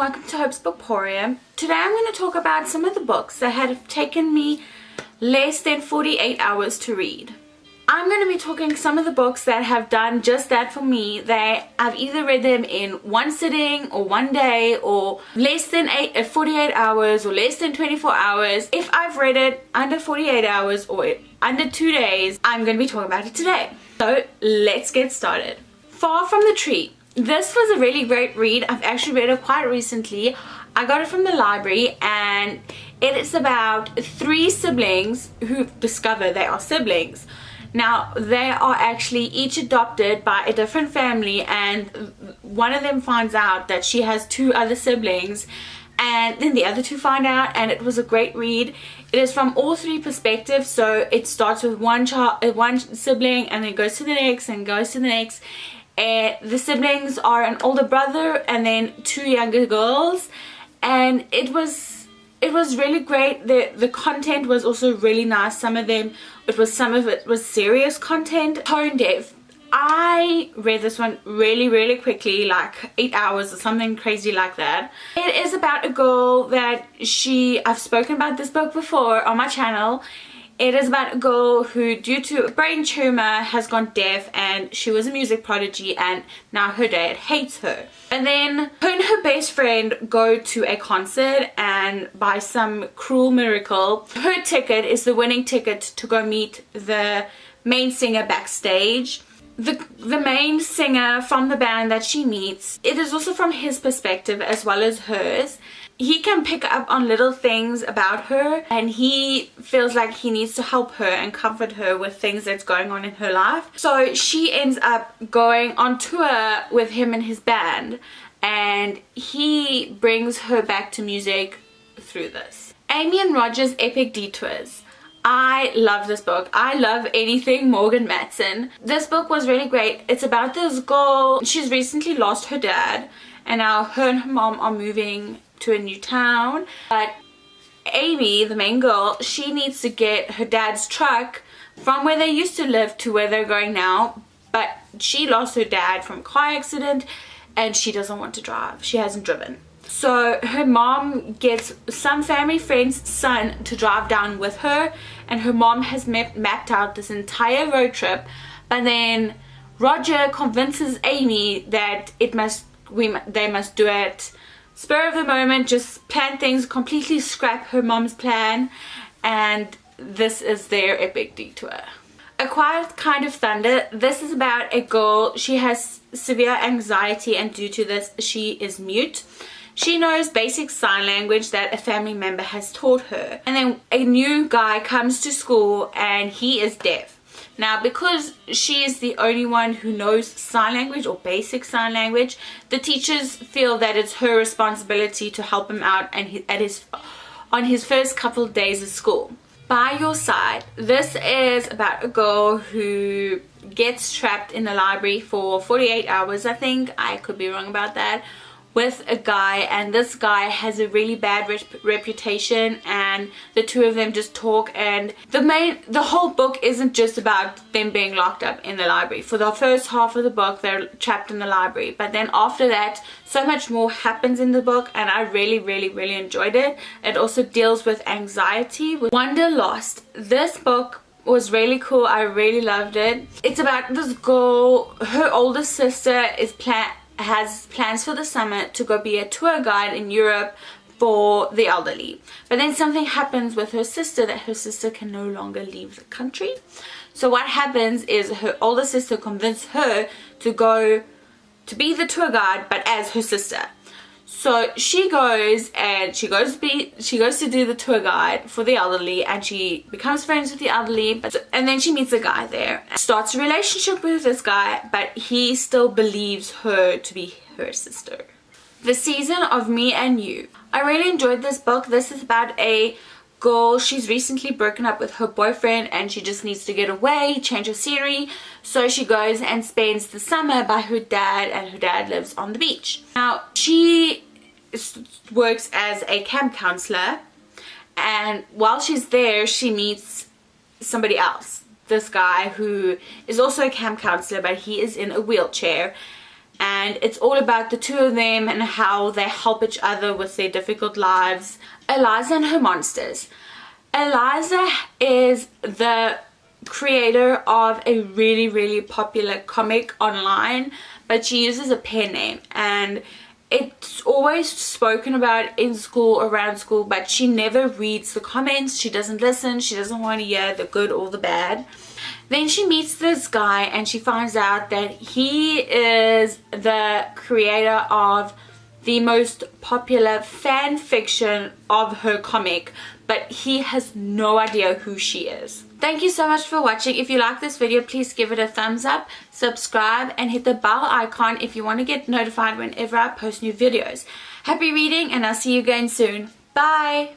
welcome to Hope's Bookporium. Today I'm going to talk about some of the books that have taken me less than 48 hours to read. I'm going to be talking some of the books that have done just that for me. I've either read them in one sitting or one day or less than 48 hours or less than 24 hours. If I've read it under 48 hours or under 2 days, I'm going to be talking about it today. So let's get started. Far from the Tree. This was a really great read. I've actually read it quite recently. I got it from the library and it is about 3 siblings who discover they are siblings. Now they are actually each adopted by a different family, and one of them finds out that she has 2 other siblings, and then the other 2 find out, and it was a great read. It is from all 3 perspectives, so it starts with one sibling and then goes to the next and goes to the next. The siblings are an older brother and then 2 younger girls, and it was really great. The content was also really nice. Some of it was serious content, tone deaf. I read this one really quickly, like 8 hours or something crazy like that. It is about a girl that I've spoken about this book before on my channel. It is about a girl who, due to a brain tumor, has gone deaf, and she was a music prodigy, and now her dad hates her. And then her and her best friend go to a concert, and by some cruel miracle, her ticket is the winning ticket to go meet the main singer backstage. The main singer from the band that she meets, it is also from his perspective as well as hers. He can pick up on little things about her, and he feels like he needs to help her and comfort her with things that's going on in her life. So she ends up going on tour with him and his band, and he brings her back to music through this. Amy and Roger's Epic Detours. I love this book. I love anything Morgan Matson. This book was really great. It's about this girl. She's recently lost her dad, and now her and her mom are moving to a new town. But Amy, the main girl, she needs to get her dad's truck from where they used to live to where they're going now. But she lost her dad from a car accident, and she doesn't want to drive. She hasn't driven. So her mom gets some family friend's son to drive down with her, and her mom has mapped out this entire road trip. But then Roger convinces Amy that they must do it spur of the moment, just plan things, completely scrap her mom's plan, and this is their epic detour. A Quiet Kind of Thunder. This is about a girl. She has severe anxiety, and due to this she is mute. She knows basic sign language that a family member has taught her, and then a new guy comes to school and he is deaf. Now, because she is the only one who knows sign language or basic sign language, the teachers feel that it's her responsibility to help him out and on his first couple of days of school. By Your Side. This is about a girl who gets trapped in the library for 48 hours, I think. I could be wrong about that. With a guy, and this guy has a really bad reputation, and the 2 of them just talk, and the whole book isn't just about them being locked up in the library. For the first half of the book they're trapped in the library, but then after that so much more happens in the book, and I really enjoyed it. It also deals with anxiety. Wanderlost. This book was really cool. I really loved it. It's about this girl. Her older sister has plans for the summer to go be a tour guide in Europe for the elderly, but then something happens with her sister that her sister can no longer leave the country. So what happens is her older sister convinces her to go to be the tour guide, but as her sister. So she goes to do the tour guide for the elderly, and she becomes friends with the elderly, and then she meets a guy there, starts a relationship with this guy, but he still believes her to be her sister. The Season of Me and You. I really enjoyed this book. This is about a girl. She's recently broken up with her boyfriend, and she just needs to get away, change her scenery. So she goes and spends the summer by her dad, and her dad lives on the beach. Now she works as a camp counselor, and while she's there she meets somebody else, this guy who is also a camp counselor, but he is in a wheelchair, and it's all about the two of them and how they help each other with their difficult lives. Eliza and Her Monsters. Eliza is the creator of a really popular comic online, but she uses a pen name, and it's always spoken about in school, around school, but she never reads the comments. She doesn't listen. She doesn't want to hear the good or the bad. Then she meets this guy and she finds out that he is the creator of the most popular fan fiction of her comic, but he has no idea who she is. Thank you so much for watching. If you like this video, please give it a thumbs up, subscribe, and hit the bell icon if you want to get notified whenever I post new videos. Happy reading, and I'll see you again soon. Bye!